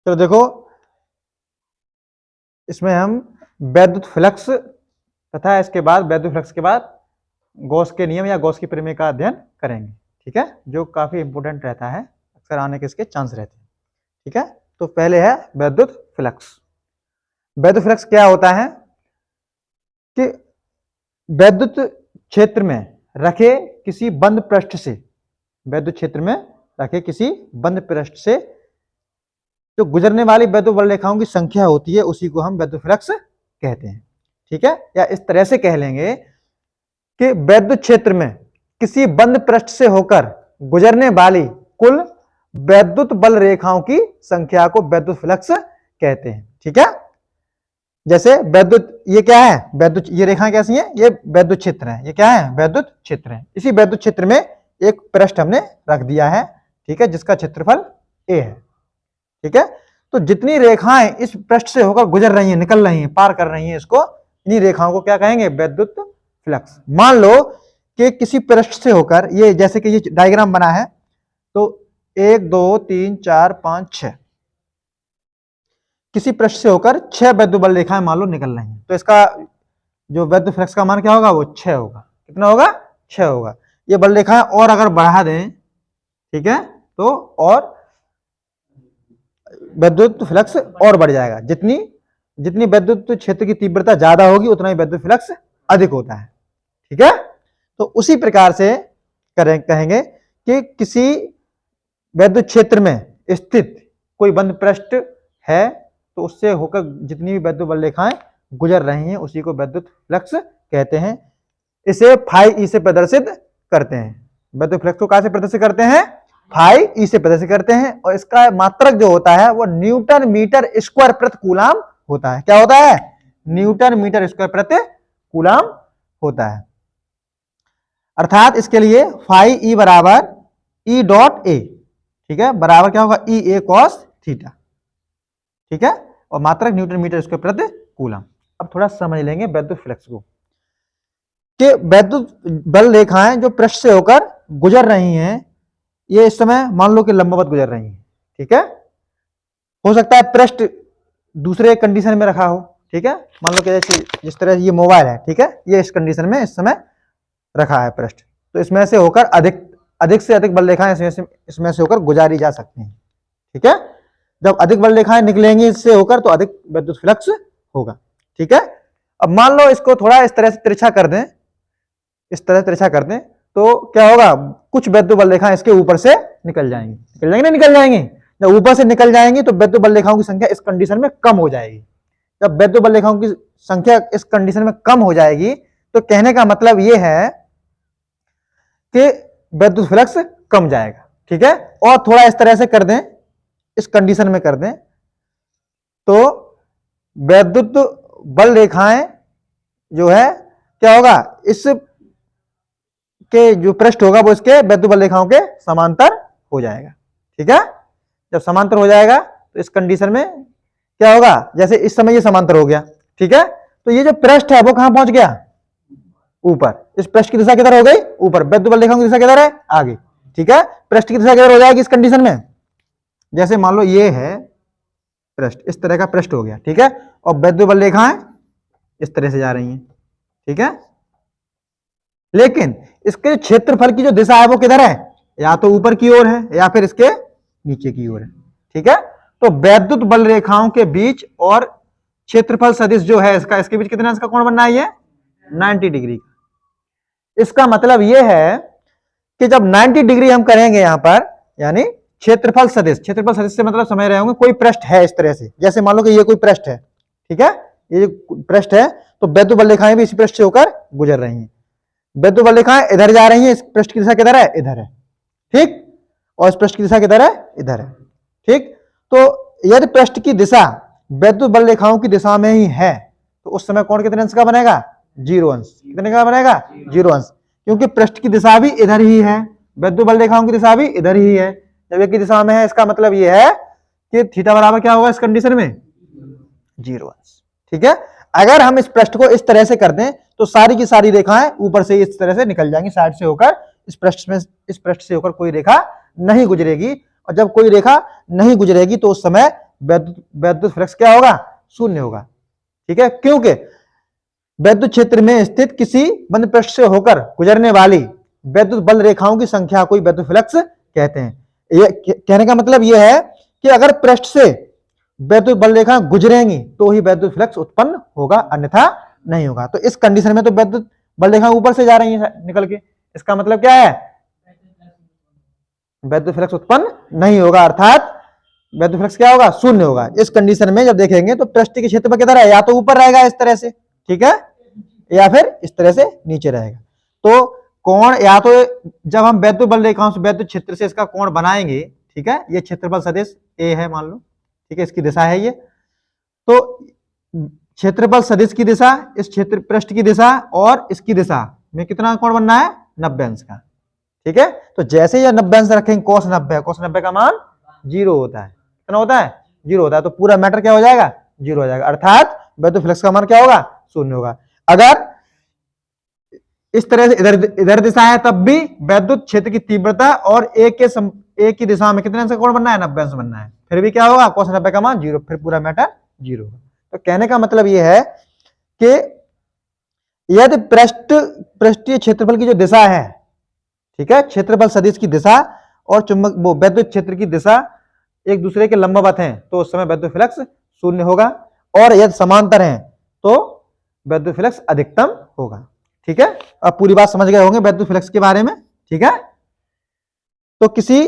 तो देखो इसमें हम वैद्युत फ्लक्स तथा इसके बाद वैद्युत फ्लक्स के बाद गॉस के नियम या गॉस की प्रमेय का अध्ययन करेंगे। ठीक है, जो काफी इंपोर्टेंट रहता है, अक्सर आने के इसके चांस रहते हैं। ठीक है, तो पहले है वैद्युत फ्लक्स। वैद्युत फ्लक्स क्या होता है कि वैद्युत क्षेत्र में रखे किसी बंद पृष्ठ से, वैद्युत क्षेत्र में रखे किसी बंद पृष्ठ से जो गुजरने वाली वैद्युत बल रेखाओं की संख्या होती है उसी को हम वैद्युत फ्लक्स कहते हैं। ठीक है, या इस तरह से कह लेंगे कि वैद्युत क्षेत्र में किसी बंद पृष्ठ से होकर गुजरने वाली कुल वैद्युत बल रेखाओं की संख्या को वैद्युत फ्लक्स कहते हैं। ठीक है, जैसे वैद्युत, ये क्या है, वैद्युत, ये रेखाएं कैसी हैं, ये वैद्युत क्षेत्र है, ये क्या है, वैद्युत क्षेत्र है। इसी वैद्युत क्षेत्र में एक पृष्ठ हमने रख दिया है, ठीक है, जिसका क्षेत्रफल a है। ठीक है, तो जितनी रेखाएं इस पृष्ठ से होकर गुजर रही हैं, निकल रही हैं, पार कर रही हैं, इसको, इन्हीं रेखाओं को क्या कहेंगे, वैद्युत फ्लक्स। मान लो कि किसी पृष्ठ से होकर, ये जैसे कि ये डायग्राम बना है, तो 1 2 3 4 5 6, किसी पृष्ठ से होकर 6 वैद्युत बल रेखाएं मान लो निकल रही हैं, तो इसका जो वैद्युत फ्लक्स का मान क्या होगा, वो 6 होगा। कितना होगा, 6 होगा। ये बल रेखाएं और अगर बढ़ा दें, ठीक है, तो और वैद्युत फ्लक्स और बढ़ जाएगा। जितनी वैद्युत क्षेत्र की तीव्रता ज्यादा होगी उतना ही वैद्युत फ्लक्स अधिक होता है। ठीक है, तो उसी प्रकार से कहेंगे कि किसी वैद्युत क्षेत्र में स्थित कोई बंद पृष्ठ है तो उससे होकर जितनी भी वैद्युत बल रेखाएं गुजर रही हैं उसी को वैद्युत फ्लक्स कहते हैं। इसे फाई ई से प्रदर्शित करते हैं। वैद्युत फ्लक्स को कहां से प्रदर्शित करते हैं, फाई ई से प्रदर्शित करते हैं, और इसका मात्रक जो होता है वो न्यूटन मीटर स्क्वायर प्रति कूलाम होता है। क्या होता है, न्यूटन मीटर स्क्वायर प्रति कूलाम होता है। अर्थात इसके लिए फाई ई बराबर ई डॉट ए, ठीक है, बराबर क्या होगा, ई ए कॉस थीटा। ठीक है, और मात्रक न्यूटन मीटर स्क्वायर प्रति कूलाम। अब थोड़ा समझ लेंगे वैद्युत फ्लक्स को, कि वैद्युत बल रेखाएं जो पृष्ठ से होकर गुजर रही हैं, ये इस समय मान लो कि लंबवत गुजर रही हैं। ठीक है, हो सकता है पृष्ठ दूसरे कंडीशन में रखा हो। ठीक है, मान लो कि जैसे जिस तरह ये मोबाइल है, ठीक है, ये इस कंडीशन में इस समय रखा है पृष्ठ, तो इसमें से होकर अधिक से अधिक बल रेखाएं इसमें से होकर गुजारी जा सकती हैं। ठीक है, जब अधिक बल रेखाएं निकलेंगी इससे होकर तो अधिक वैद्युत फ्लक्स होगा। ठीक है, अब मान लो इसको थोड़ा इस तरह से तिरछा कर दें, इस तरह तिरछा कर दें, तो क्या होगा, कुछ वैद्युत बल रेखाएं इसके ऊपर से निकल जाएंगी, निकल जाएंगी। जब ऊपर से निकल जाएंगी तो वैद्युत बल रेखाओं की संख्या इस कंडीशन में कम हो जाएगी। जब वैद्युत बल रेखाओं की संख्या इस कंडीशन में कम हो जाएगी तो कहने का मतलब यह है कि वैद्युत फ्लक्स कम जाएगा। ठीक है, और थोड़ा इस तरह से कर दें, इस कंडीशन में कर दें, तो वैद्युत बल रेखाएं जो है क्या होगा, इस के जो पृष्ठ होगा वो इसके वैद्युत बल रेखाओं के समांतर हो जाएगा। ठीक है, जब समांतर हो जाएगा तो इस कंडीशन में क्या होगा, जैसे इस समय ये समांतर हो गया। ठीक है, तो ये जो पृष्ठ है वो कहां पहुंच गया, ऊपर। इस पृष्ठ की दिशा किधर हो गई, ऊपर। वैद्युत बल रेखाओं की दिशा किधर है, आगे। ठीक है, पृष्ठ की दिशा किधर हो जाएगी इस कंडीशन में, जैसे मान लो ये है पृष्ठ, इस तरह का पृष्ठ हो गया। ठीक है, और वैद्युत बल रेखाएं इस तरह से जा रही हैं। ठीक है, लेकिन इसके क्षेत्रफल की जो दिशा है वो किधर है, या तो ऊपर की ओर है या फिर इसके नीचे की ओर है। ठीक है, तो वैद्युत बल रेखाओं के बीच और क्षेत्रफल सदिश जो है इसका, इसके बीच कितना इसका कोण बनना है, 90 डिग्री का। इसका मतलब यह है कि जब 90 डिग्री हम करेंगे यहां पर, यानी क्षेत्रफल सदिश से मतलब समझ रहे होंगे, कोई पृष्ठ है इस तरह से, जैसे मान लो कि ये कोई पृष्ठ है। ठीक है, ये पृष्ठ है, तो वैद्युत बल रेखाएं भी इसी पृष्ठ से होकर गुजर रही हैं। वैद्युत बल रेखाएं इधर जा रही हैं, इस पृष्ठ की दिशा किधर है, इधर है। ठीक, और इस पृष्ठ की दिशा किधर है, इधर है। ठीक, तो यदि पृष्ठ की दिशा वैद्युत बल रेखाओं की दिशा में ही है तो उस समय कोण कितने अंश का बनेगा, 0 अंश। कितने का बनेगा, 0 अंश, क्योंकि पृष्ठ की दिशा भी इधर ही है, वैद्युत बल रेखाओं की दिशा भी इधर ही है। जब एक की दिशा में है, इसका मतलब यह है कि थीटा बराबर क्या होगा इस कंडीशन में, 0 अंश। ठीक है, अगर हम इस पृष्ठ को इस तरह से कर दें तो सारी की सारी रेखाएं ऊपर से इस तरह से निकल जाएंगी, साइड से होकर इस पृष्ठ से होकर कोई रेखा नहीं गुजरेगी। और जब कोई रेखा नहीं गुजरेगी तो उस समय वैद्युत फ्लक्स क्या होगा, शून्य होगा। ठीक है, क्योंकि वैद्युत क्षेत्र में स्थित किसी बंद पृष्ठ से होकर गुजरने वाली वैद्युत बल रेखाओं की संख्या को वैद्युत फ्लक्स कहते हैं। ये कहने का मतलब यह है कि अगर पृष्ठ से वैद्युत बल रेखा गुजरेंगी तो ही वैद्युत फ्लक्स उत्पन्न होगा, अन्यथा नहीं होगा। तो इस कंडीशन में तो वैद्युत बल रेखा ऊपर से जा रही है निकल के, इसका मतलब क्या है, वैद्युत फ्लक्स उत्पन्न नहीं होगा, अर्थात वैद्युत फ्लक्स क्या होगा, शून्य होगा। इस कंडीशन में जब देखेंगे तो पृष्ठ के क्षेत्र पर किधर है, या तो ऊपर रहेगा इस तरह से, ठीक है, या फिर इस तरह से नीचे रहेगा। तो कोण, या तो जब हम वैद्युत बल रेखाओं से वैद्युत क्षेत्र से इसका कोण बनाएंगे, ठीक है, ये क्षेत्रफल सदिश ए है मान लो, ठीक है, इसकी दिशा है ये, तो क्षेत्रफल सदिश की दिशा, इस क्षेत्र पृष्ठ की दिशा और इसकी दिशा में कितना कोण बनना है, 90 अंश का। ठीक है, तो जैसे ये 90 अंश रखेंगे cos 90 का मान 0 होता है, कितना होता है, 0 होता है, तो पूरा मैटर क्या हो जाएगा, 0 हो जाएगा, अर्थात वैद्युत फ्लक्स का मान क्या होगा, शून्य होगा। अगर इस तरह से इधर दिशा है तब भी वैद्युत क्षेत्र की तीव्रता और एक की दिशा में कितने अंश का कोण बनना है, 90 अंश बनना है, फिर भी क्या होगा, cos 90 का मान 0, फिर पूरा मैटर 0 होगा। तो कहने का मतलब यह है कि यदि पृष्ठीय क्षेत्रफल की जो दिशा है, ठीक है, क्षेत्रफल सदिश की दिशा और चुंबक वो वैद्युत क्षेत्र की दिशा एक दूसरे के लंबवत हैं तो उस समय वैद्युत फ्लक्स शून्य होगा, और यदि समांतर हैं तो वैद्युत फ्लक्स अधिकतम होगा। ठीक है, अब पूरी बात समझ गए होंगे वैद्युत फ्लक्स के बारे में। ठीक है, तो किसी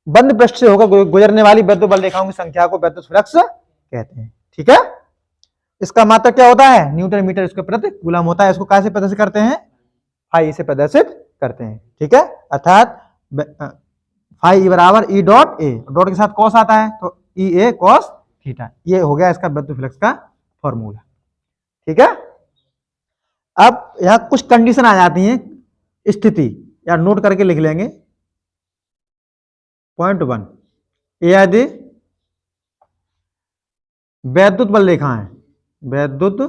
बंद पृष्ठ से होकर गुजरने वाली वैद्युत बल रेखाओं की संख्या को वैद्युत फ्लक्स कहते हैं। ठीक है, इसका मात्रक क्या होता है, न्यूटन मीटर इसके प्रति कूलम होता है। इसको कैसे प्रदर्शित करते हैं, फाई से प्रदर्शित करते हैं। ठीक है, अर्थात फाई ई बराबर ई डॉट ए, डॉट के साथ कॉस आता है तो ई ए कॉस थीटा, ये हो गया इसका वैद्युत फ्लक्स का फॉर्मूला। ठीक है, अब यहां कुछ कंडीशन आ जाती हैं, स्थिति या नोट करके लिख लेंगे। पॉइंट 1, यदि वैद्युत बल रेखाएं, वैद्युत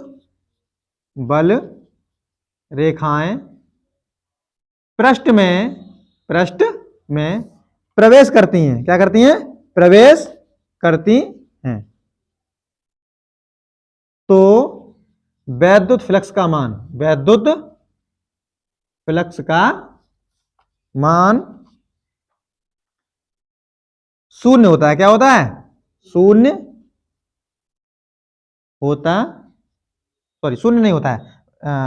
बल रेखाएं पृष्ठ में प्रवेश करती हैं, क्या करती हैं, प्रवेश करती हैं, तो वैद्युत फ्लक्स का मान, वैद्युत फ्लक्स का मान शून्य होता है। क्या होता है, शून्य होता, सॉरी शून्य नहीं होता है,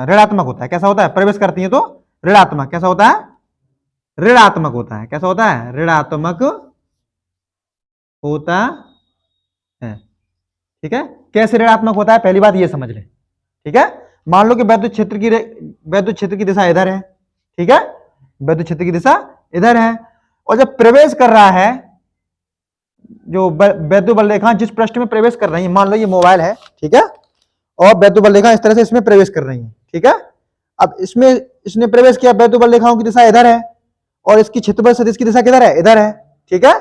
ऋणात्मक होता है। कैसा होता है, प्रवेश करती है तो ऋणात्मक, कैसा होता है, ऋणात्मक होता है। कैसा होता है, ऋणात्मक होता है। ठीक है, कैसे ऋणात्मक होता है, पहली बात ये समझ लें। ठीक है, मान लो कि वैद्युत क्षेत्र की दिशा इधर है, ठीक है, वैद्युत क्षेत्र की दिशा इधर है, और जब प्रवेश कर रहा है, जो वैद्युत बल रेखा जिस पृष्ठ में प्रवेश कर रही है, मान लो ये मोबाइल है, ठीक है, और वैद्युत बल रेखा इस तरह से इसमें प्रवेश कर रही है। ठीक है, अब इसमें इसने प्रवेश किया, वैद्युत बल रेखाओं की दिशा इधर है और इसकी क्षेत्रफल सदिश की दिशा किधर है, इधर है। ठीक है,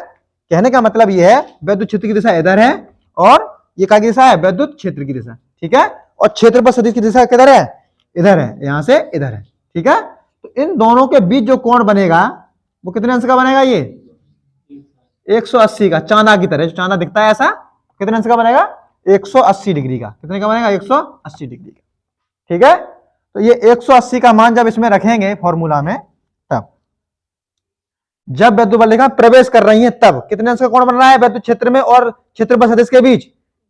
कहने का मतलब यह है वैद्युत क्षेत्र की दिशा इधर है और ये क्या की दिशा है, वैद्युत क्षेत्र की दिशा। ठीक है, और क्षेत्रफल सदिश की दिशा किधर है, इधर है, यहां से इधर है। ठीक है, तो इन दोनों के बीच जो कोण बनेगा वो कितने अंश का बनेगा, ये 180 का, चांदा की तरह, चांदा दिखता है ऐसा, कितने अंश का बनेगा, 180 डिग्री का। कितने का बनेगा, 180 डिग्री का। ठीक है, तो ये 180 का मान जब इसमें रखेंगे फॉर्मूला में, तब जब वैद्युत बल रेखा प्रवेश कर रही है तब कितने अंश का कोण बन रहा है वैद्युत क्षेत्र में और क्षेत्रफल सदिश के बीच,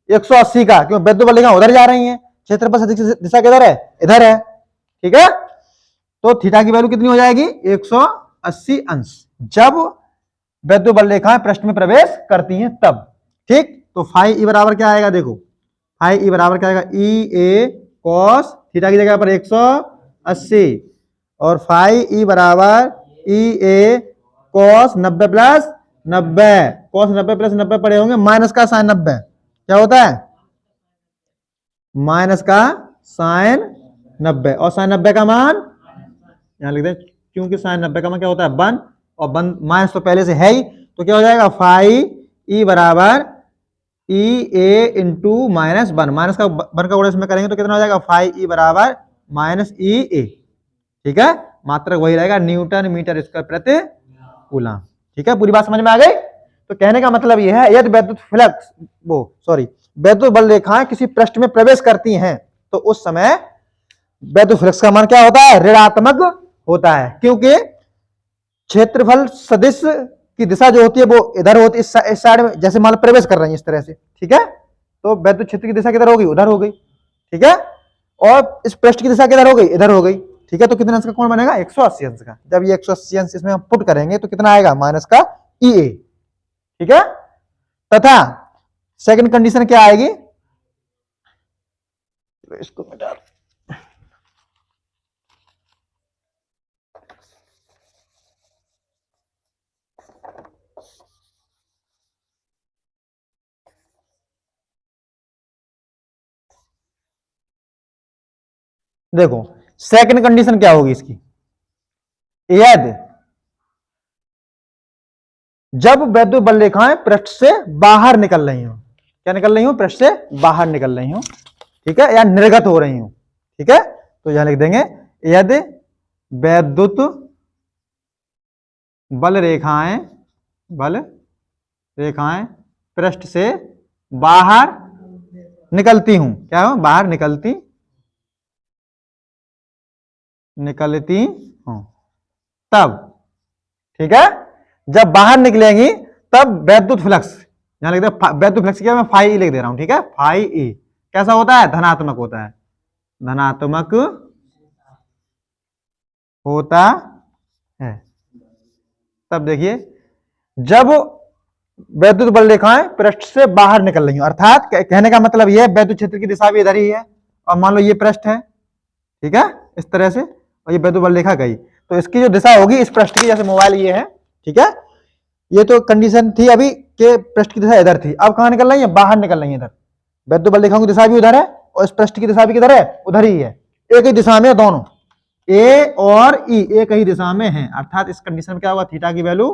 180 का, क्यों वैद्युत बल रेखा उधर जा रही है, क्षेत्रफल सदिश की दिशा किधर है, इधर है। ठीक है, तो थीटा की वैल्यू कितनी हो जाएगी, 180 अंश, जब वैद्युत बल रेखाएं पृष्ठ में प्रवेश करती हैं तब। ठीक, तो फाई ई बराबर क्या आएगा, देखो फाई ई बराबर क्या आएगा, ई ए कॉस थीटा की जगह पर 180 और फाई ई बराबर ई ए कॉस 90 प्लस 90, कॉस 90 प्लस 90 पड़े होंगे, माइनस का साइन 90 क्या होता है, माइनस का साइन 90, और साइन 90 का मान यहां लिख दें, क्योंकि साइन 90 का मान क्या होता है, 1, और 1 माइनस तो पहले से है ही, तो क्या हो जाएगा, फाई ई बराबर ई ए इंटू माइनस 1, माइनस का 1 का गुणा इसमें करेंगे तो कितना हो जाएगा, फाई ई बराबर माइनस ई ए। ठीक है, मात्रक वही रहेगा, न्यूटन मीटर स्क्वायर प्रति कूलम। ठीक है, पूरी बात समझ में आ गई। तो कहने का मतलब यह है, यदि वैद्युत फ्लक्स वैद्युत बल रेखाएं किसी पृष्ठ में प्रवेश करती हैं तो उस समय वैद्युत फ्लक्स का मान क्या होता है, ऋणात्मक होता है, क्योंकि क्षेत्रफल सदिश की दिशा जो होती है वो इधर होती है, इस साइड में, जैसे मान लो प्रवेश कर रही है इस तरह से, ठीक है, तो वैद्युत क्षेत्र की दिशा किधर होगी, उधर हो गई, ठीक है, और इस पृष्ठ की दिशा किधर हो गई, इधर हो गई, ठीक है। तो कितने अंश का कोण बनेगा, 180 अंश का। जब ये 180 अंश इसमें हम पुट करेंगे तो कितना आएगा, माइनस का EA, ठीक है। तथा सेकंड कंडीशन क्या आएगी, इसको मिटा, देखो सेकंड कंडीशन क्या होगी इसकी, यदि जब वैद्युत बल रेखाएं पृष्ठ से बाहर निकल रही हो, क्या निकल रही हो, पृष्ठ से बाहर निकल रही हो, ठीक है, या निर्गत हो रही हो, ठीक है, तो यहां लिख देंगे यदि वैद्युत बल रेखाएं पृष्ठ से बाहर निकलती हूं, क्या हो, बाहर निकलती हूं, तब, ठीक है, जब बाहर निकलेंगी तब वैद्युत फ्लक्स, यहां लिख दे वैद्युत फ्लक्स क्या, मैं फाई लिख दे रहा हूं, ठीक है, फाई ई कैसा होता है, धनात्मक होता है, धनात्मक होता है। तब देखिए जब वैद्युत बल रेखाएं पृष्ठ से बाहर निकल रही हो, अर्थात कहने का मतलब यह वैद्युत क्षेत्र की दिशा भी इधर ही है, और मान लो ये पृष्ठ है, ठीक है, इस तरह से, और ये वैद्युत बल रेखा गई, तो इसकी जो दिशा होगी इस पृष्ठ की, जैसे मोबाइल ये है, ठीक है, ये तो कंडीशन थी अभी के पृष्ठ की दिशा इधर थी, अब कहां निकल रही है, बाहर निकल रही है इधर, वैद्युत बल रेखाओं की दिशा भी उधर है और इस पृष्ठ की दिशा भी किधर है, उधर ही है, एक ही दिशा में दोनों, ए और ई एक ही दिशा में है, अर्थात इस कंडीशन में क्या होगा, थीटा की वैल्यू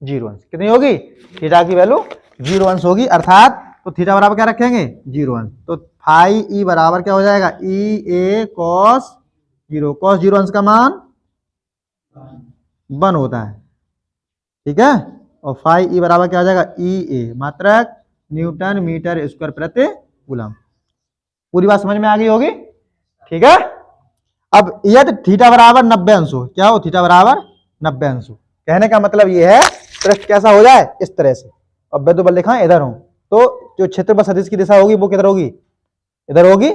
0 अंश, कितनी होगी, थीटा की वैल्यू 0 अंश होगी, अर्थात तो थीटा बराबर क्या रखेंगे, 0 अंश, तो फाई ई बराबर क्या हो जाएगा, EA cos 0 अंश का मान 1 होता है, ठीक है, और फाई ई बराबर क्या हो जाएगा, EA मात्रक न्यूटन मीटर स्क्वायर प्रति कूलम। पूरी बात समझ में आ गई होगी, ठीक है। अब यदि थीटा बराबर 90 अंश हो, क्या हो, थीटा बराबर 90 अंश हो, कहने का मतलब यह है पृष्ठ कैसा हो जाए, इस तरह से, और वैद्युत बल रेखाएं इधर हो, तो जो क्षेत्रफल सदिश की दिशा होगी वो किधर होगी, इधर होगी,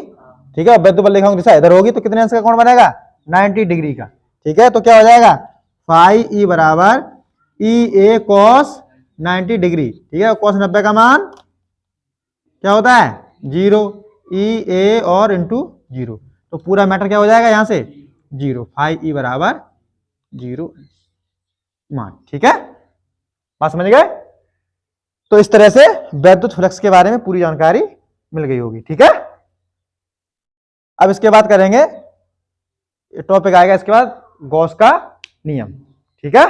ठीक है, वैद्युत बल रेखाओं की दिशा इधर होगी, तो कितने अंश का कोण बनेगा, 90 डिग्री का, ठीक है, तो क्या हो जाएगा, फाई ई बराबर EA cos 90 डिग्री, ठीक है, cos 90 का मान क्या होता है, 0, EA और इंटू 0, तो पूरा मैटर क्या हो जाएगा यहां से 0, फाई ई बराबर 0 मान, ठीक है, बात समझ गए। तो इस तरह से वैद्युत फ्लक्स के बारे में पूरी जानकारी मिल गई होगी, ठीक है। अब इसके बाद करेंगे टॉपिक आएगा इसके बाद गॉस का नियम, ठीक है।